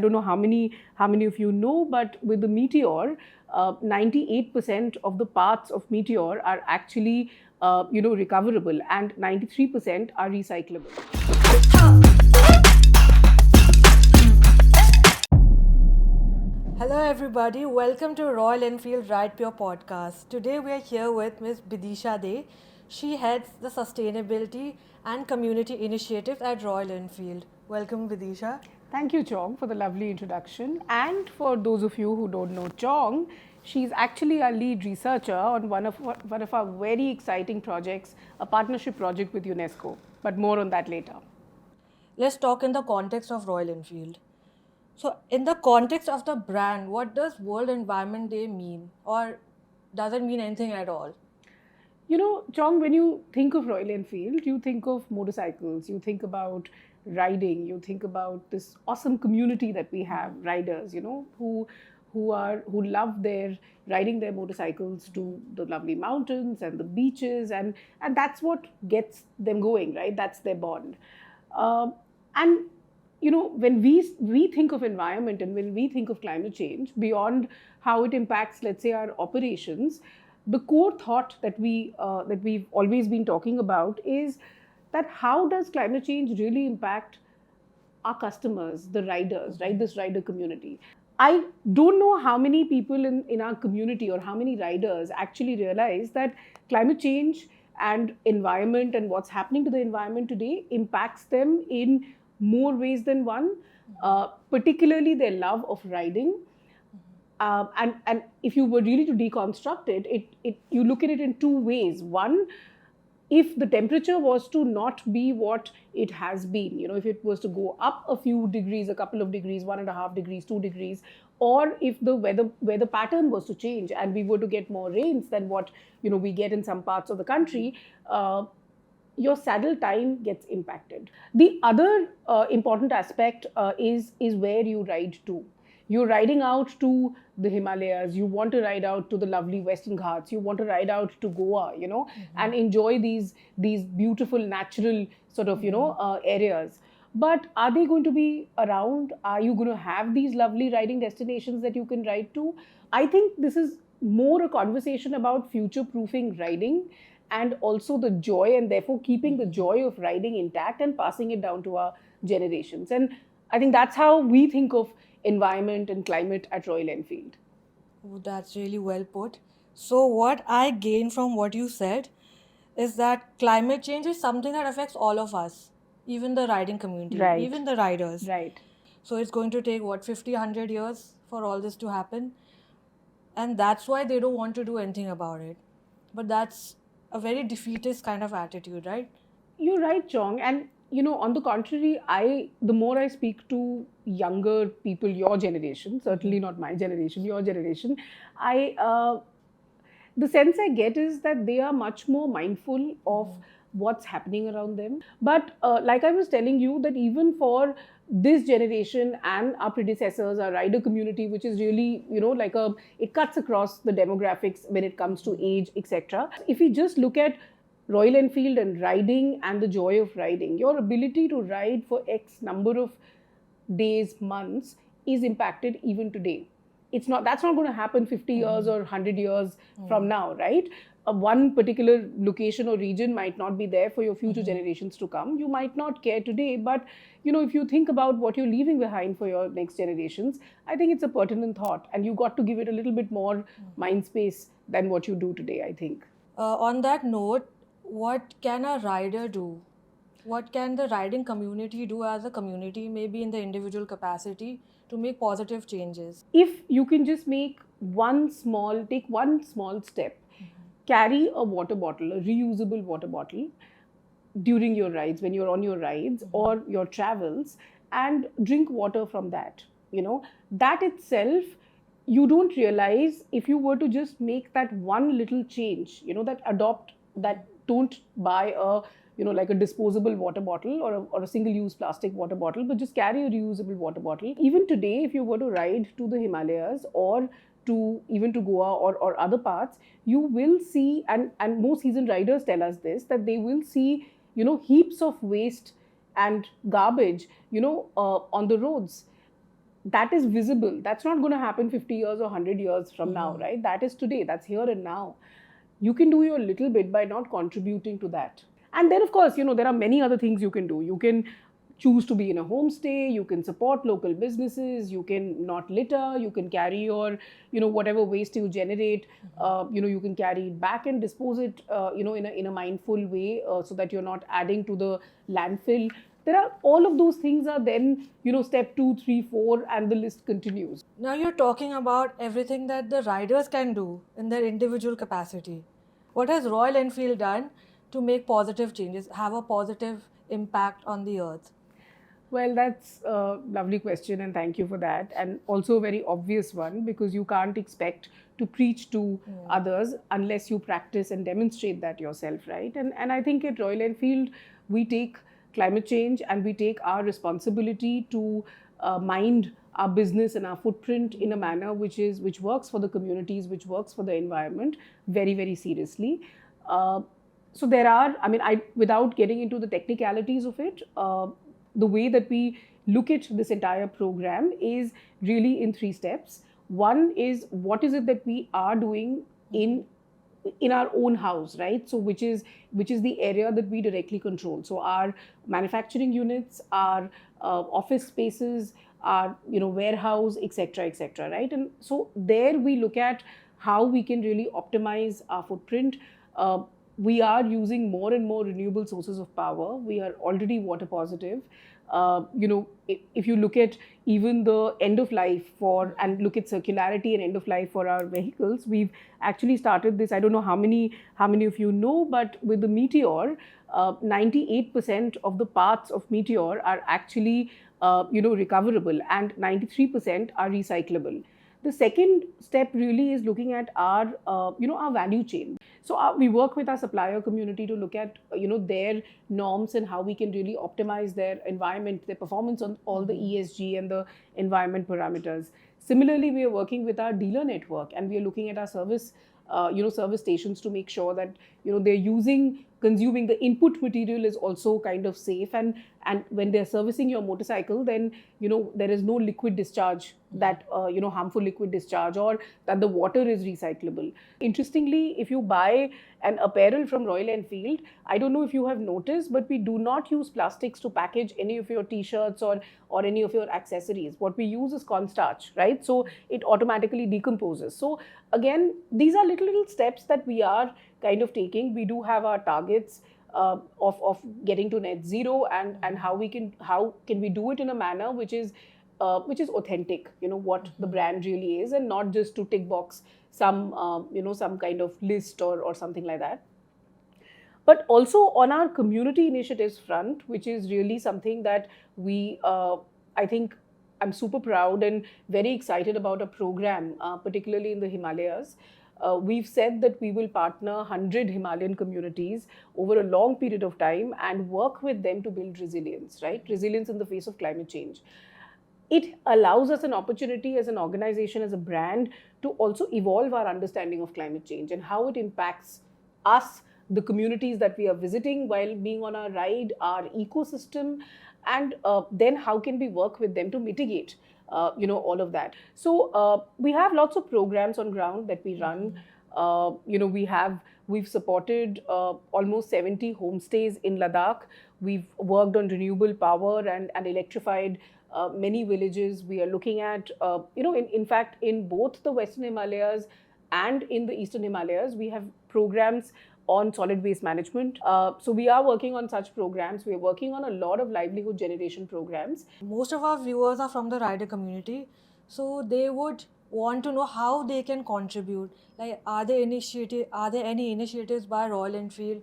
don't know how many of you know, but with the meteor, 98% of the parts of meteor are actually recoverable, and 93% are recyclable. Hello everybody, welcome to Royal Enfield Ride Pure podcast. Today we are here with Ms. Bidisha Dey. She heads the sustainability and community initiatives at Royal Enfield. Welcome Bidisha. Thank you, Chong, for the lovely introduction. And for those of you who don't know Chong, she's actually our lead researcher on one of our very exciting projects, a partnership project with UNESCO. But more on that later. Let's talk in the context of Royal Enfield. So, in the context of the brand, what does World Environment Day mean? Or does it mean anything at all? You know, Chong, when you think of Royal Enfield, you think of motorcycles, you think about riding, you think about this awesome community that we have, riders, who love their riding their motorcycles to the lovely mountains and the beaches, and that's what gets them going, right? That's their bond. And when we think of environment and when we think of climate change, beyond how it impacts, let's say, our operations, the core thought that we've always been talking about is that how does climate change really impact our customers, the riders, right? This rider community. I don't know how many people in our community or how many riders actually realize that climate change and environment and what's happening to the environment today impacts them in more ways than one, particularly their love of riding. And if you were really to deconstruct it, you look at it in two ways. One, if the temperature was to not be what it has been, if it was to go up a few degrees, a couple of degrees, 1.5 degrees, 2 degrees, or if the weather pattern was to change and we were to get more rains than what we get in some parts of the country, your saddle time gets impacted. The other important aspect is where you ride to. You're riding out to the Himalayas, you want to ride out to the lovely Western Ghats, you want to ride out to Goa, and enjoy these beautiful natural sort of, areas. But are they going to be around? Are you going to have these lovely riding destinations that you can ride to? I think this is more a conversation about future-proofing riding and also the joy, and therefore keeping the joy of riding intact and passing it down to our generations. And I think that's how we think of environment and climate at Royal Enfield. Oh, that's really well put. So, what I gain from what you said is that climate change is something that affects all of us, even the riding community, Right. even the riders. Right. So, it's going to take what, 50, 100 years for all this to happen? And that's why they don't want to do anything about it. But that's a very defeatist kind of attitude, right? You're right, Chong. And on the contrary, the more I speak to younger people, your generation, certainly not my generation, your generation, the sense I get is that they are much more mindful of what's happening around them. But like I was telling you, that even for this generation and our predecessors, our rider community, which is really, it cuts across the demographics when it comes to age, etc. If we just look at Royal Enfield and riding and the joy of riding, your ability to ride for X number of days, months is impacted even today. That's not going to happen 50 years or 100 years from now, right? One particular location or region might not be there for your future generations to come. You might not care today, but if you think about what you're leaving behind for your next generations, I think it's a pertinent thought, and you got to give it a little bit more mind space than what you do today, I think. On that note, what can a rider do? What can the riding community do as a community, maybe in the individual capacity, to make positive changes? If you can just take one small step, carry a water bottle, a reusable water bottle, during your rides, when you're on your rides or your travels, and drink water from that. That itself, you don't realize, if you were to just make that one little change, that don't buy like a disposable water bottle or a single-use plastic water bottle, but just carry a reusable water bottle. Even today, if you were to ride to the Himalayas or even to Goa or other parts, you will see, and most seasoned riders tell us this, that they will see, heaps of waste and garbage, on the roads. that is visible. That's not going to happen 50 years or 100 years from now, right? That is today. That's here and now. You can do your little bit by not contributing to that. And then, of course, there are many other things you can do. You can choose to be in a homestay, you can support local businesses, you can not litter, you can carry your, whatever waste you generate, you can carry it back and dispose it, in a mindful way, so that you're not adding to the landfill. There are all of those things are then, step 2, 3, 4, and the list continues. Now you're talking about everything that the riders can do in their individual capacity. What has Royal Enfield done to make positive changes, have a positive impact on the earth? Well, that's a lovely question, and thank you for that. And also a very obvious one, because you can't expect to preach to others unless you practice and demonstrate that yourself, right? And I think at Royal Enfield, we take climate change and we take our responsibility to mind our business and our footprint in a manner which works for the communities, which works for the environment very, very seriously. So there are, without getting into the technicalities of it, the way that we look at this entire program is really in 3 steps. One is, what is it that we are doing in our own house, right? So which is the area that we directly control. So our manufacturing units, our office spaces, our warehouse, etc., right? And so there we look at how we can really optimize our footprint. We are using more and more renewable sources of power. We are already water positive. If you look at even the end of life and look at circularity and end of life for our vehicles, we've actually started this. I don't know how many of you know, but with the Meteor, 98% of the parts of Meteor are actually recoverable, and 93% are recyclable. The second step really is looking at our value chain. So we work with our supplier community to look at their norms and how we can really optimize their environment, their performance on all the ESG and the environment parameters. Similarly, we are working with our dealer network, and we are looking at our service stations to make sure that they're consuming the input material is also kind of safe, and when they're servicing your motorcycle, then there is no liquid discharge, that harmful liquid discharge, or that the water is recyclable. Interestingly, if you buy an apparel from Royal Enfield, I don't know if you have noticed, but we do not use plastics to package any of your t-shirts or any of your accessories. What we use is cornstarch, right? So it automatically decomposes. So again, these are little steps that we are kind of taking. We do have our targets of getting to net zero, and how can we do it in a manner which is authentic, what the brand really is, and not just to tick box some kind of list or something like that. But also on our community initiatives front, which is really something that we, I think, I'm super proud and very excited about a program, particularly in the Himalayas. We've said that we will partner 100 Himalayan communities over a long period of time and work with them to build resilience, right? Resilience in the face of climate change. It allows us an opportunity as an organization, as a brand, to also evolve our understanding of climate change and how it impacts us, the communities that we are visiting while being on our ride, our ecosystem, and then how can we work with them to mitigate all of that. So we have lots of programs on ground that we run. We've supported almost 70 homestays in Ladakh. We've worked on renewable power and electrified many villages. We are looking at, in fact, in both the Western Himalayas and in the Eastern Himalayas, we have programs on solid waste management. So we are working on such programs. We are working on a lot of livelihood generation programs. Most of our viewers are from the rider community, so they would want to know how they can contribute. Like, are there any initiatives by Royal Enfield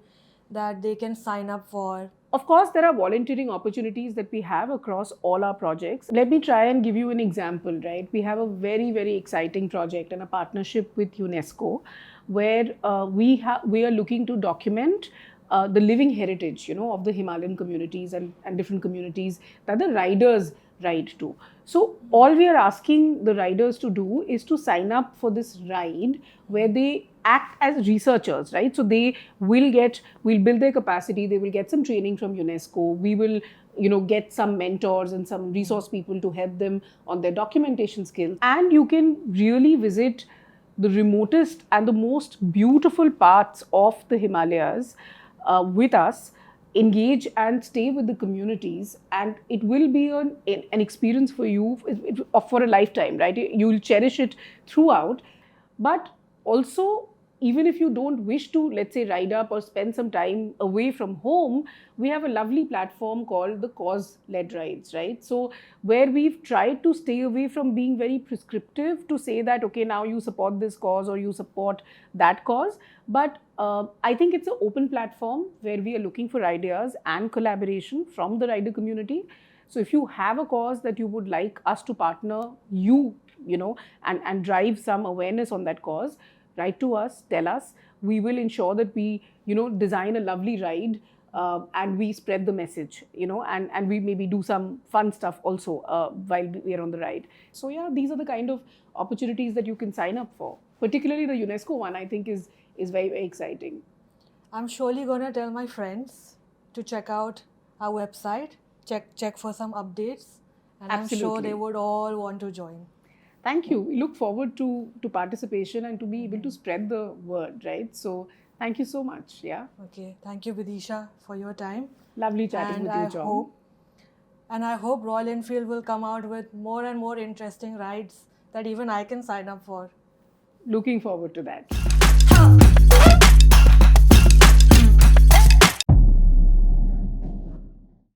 that they can sign up for? Of course, there are volunteering opportunities that we have across all our projects. Let me try and give you an example, right? We have a very, very exciting project and a partnership with UNESCO, where we are looking to document the living heritage, of the Himalayan communities and different communities that the riders ride to. So all we are asking the riders to do is to sign up for this ride, where they act as researchers, right? So they will build their capacity, they will get some training from UNESCO, we will get some mentors and some resource people to help them on their documentation skills. And you can really visit the remotest and the most beautiful parts of the Himalayas with us, engage and stay with the communities, and it will be an experience for you for a lifetime, right? You will cherish it throughout. But also, even if you don't wish to, let's say, ride up or spend some time away from home, we have a lovely platform called the cause led rides, right? So where we've tried to stay away from being very prescriptive to say that, okay, now you support this cause or you support that cause. But I think it's an open platform where we are looking for ideas and collaboration from the rider community. So if you have a cause that you would like us to partner and drive some awareness on that cause, write to us, tell us. We will ensure that we design a lovely ride, and we spread the message, and we maybe do some fun stuff also while we are on the ride. So yeah, these are the kind of opportunities that you can sign up for. Particularly the UNESCO one, I think is very, very exciting. I'm surely going to tell my friends to check out our website, check for some updates, and Absolutely. I'm sure they would all want to join. Thank you. We look forward to participation and to be able to spread the word, right? So thank you so much. Yeah. Okay. Thank you, Bidisha, for your time. Lovely chatting with you, John. I hope Royal Enfield will come out with more and more interesting rides that even I can sign up for. Looking forward to that.